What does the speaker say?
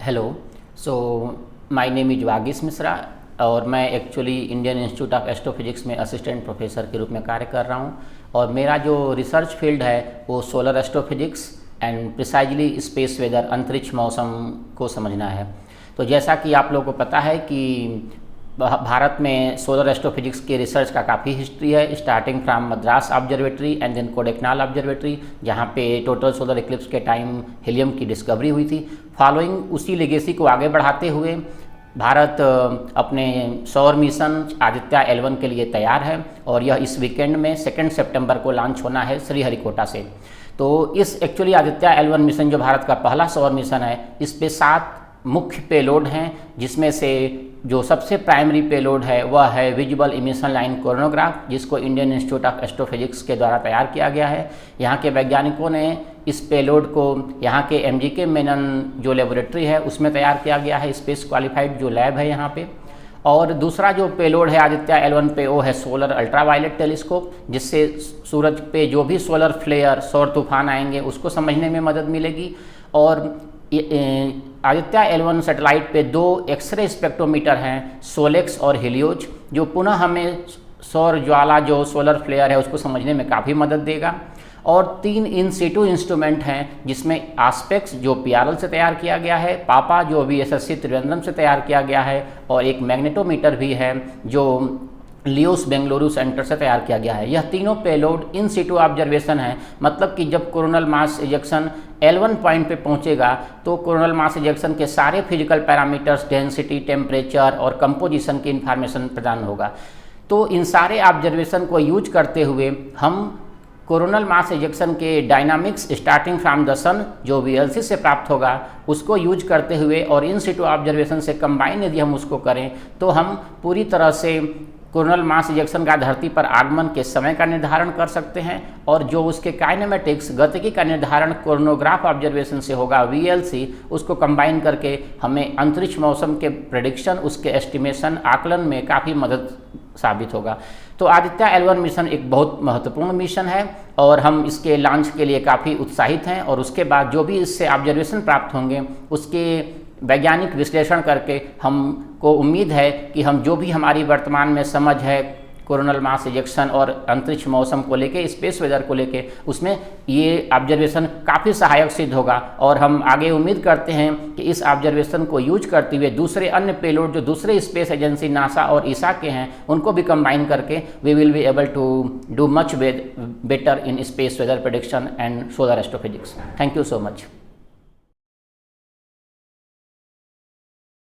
Hello. So my name is Vagish Mishra और मैं actually Indian institute of astrophysics में assistant professor के रूप में कार्य कर रहा हूं और मेरा जो रिसर्च फील्ड है वो solar astrophysics and precisely space weather, अंतरिक्ष मौसम को समझना है। तो जैसा कि आप लोगों को पता है कि भारत में सोलर एस्ट्रोफिजिक्स के रिसर्च का काफ़ी हिस्ट्री है, starting from Madras observatory and then Kodaikanal observatory, जहाँ पे टोटल सोलर इक्लिप्स के टाइम हीलियम की डिस्कवरी हुई थी। फॉलोइंग उसी लेगेसी को आगे बढ़ाते हुए भारत अपने सौर मिशन आदित्य L1 के लिए तैयार है और यह इस वीकेंड में 2 सितंबर को लॉन्च होना है श्रीहरिकोटा से। तो इस एक्चुअली आदित्य L1 मिशन जो भारत का पहला सौर मिशन है, इस पे 7 मुख्य पेलोड हैं, जिसमें से जो सबसे प्राइमरी पेलोड है वह है विजिबल इमिशन लाइन कोरोनोग्राफ, जिसको इंडियन इंस्टीट्यूट ऑफ एस्ट्रोफिजिक्स के द्वारा तैयार किया गया है। यहाँ के वैज्ञानिकों ने इस पेलोड को यहाँ के MGK मेनन जो लेबोरेटरी है उसमें तैयार किया गया है, स्पेस क्वालिफाइड जो लैब है यहाँ पे। और दूसरा जो पेलोड है आदित्य L1 पे वो है सोलर अल्ट्रावायलेट टेलीस्कोप, जिससे सूरज पे जो भी सोलर फ्लेयर, सौर तूफान आएंगे उसको समझने में मदद मिलेगी। और आदित्य L1 सैटेलाइट पे 2 एक्सरे स्पेक्ट्रोमीटर हैं, सोलेक्स और हेलियोज, जो पुनः हमें सौर ज्वाला जो सोलर फ्लेयर है उसको समझने में काफ़ी मदद देगा। और 3 इन सीटू इंस्ट्रूमेंट हैं, जिसमें आस्पेक्स जो PRL से तैयार किया गया है, पापा जो VSSC त्रिवेंद्रम से तैयार किया गया है, और एक मैग्नेटोमीटर भी है जो लियोस बेंगलुरु सेंटर से तैयार किया गया है। यह तीनों पेलोड इन सीटू ऑब्जर्वेशन है, मतलब कि जब coronal mass ejection L1 point पे पहुंचेगा तो कोरोनल मास इजेक्शन के सारे फिजिकल पैरामीटर्स, डेंसिटी, टेम्परेचर और कंपोजिशन की इंफॉर्मेशन प्रदान होगा। तो इन सारे ऑब्जर्वेशन को यूज करते हुए हम कोरोनल मास इजेक्शन के डायनामिक्स स्टार्टिंग फ्रॉम द सन जो VLC से प्राप्त होगा उसको यूज करते हुए और इन सीटू ऑब्जर्वेशन से कंबाइन यदि हम उसको करें तो हम पूरी तरह से कोरोनल मास इजेक्शन का धरती पर आगमन के समय का निर्धारण कर सकते हैं, और जो उसके काइनेमेटिक्स, गतिकी का निर्धारण कोरोनोग्राफ ऑब्जर्वेशन से होगा VLC, उसको कंबाइन करके हमें अंतरिक्ष मौसम के प्रेडिक्शन, उसके एस्टिमेशन, आकलन में काफ़ी मदद साबित होगा। तो आदित्य L1 मिशन एक बहुत महत्वपूर्ण मिशन है और हम इसके लॉन्च के लिए काफ़ी उत्साहित हैं, और उसके बाद जो भी इससे ऑब्जर्वेशन प्राप्त होंगे उसके वैज्ञानिक विश्लेषण करके हमको उम्मीद है कि हम जो भी हमारी वर्तमान में समझ है कोरोनल मास इजेक्शन और अंतरिक्ष मौसम को लेके, स्पेस वेदर को लेके, उसमें ये ऑब्जर्वेशन काफ़ी सहायक सिद्ध होगा। और हम आगे उम्मीद करते हैं कि इस ऑब्जर्वेशन को यूज करते हुए दूसरे अन्य पेलोड जो दूसरे स्पेस एजेंसी नासा और ईसा के हैं उनको भी कंबाइन करके we will be able to do much better in space weather prediction and solar astrophysics. Thank you so much.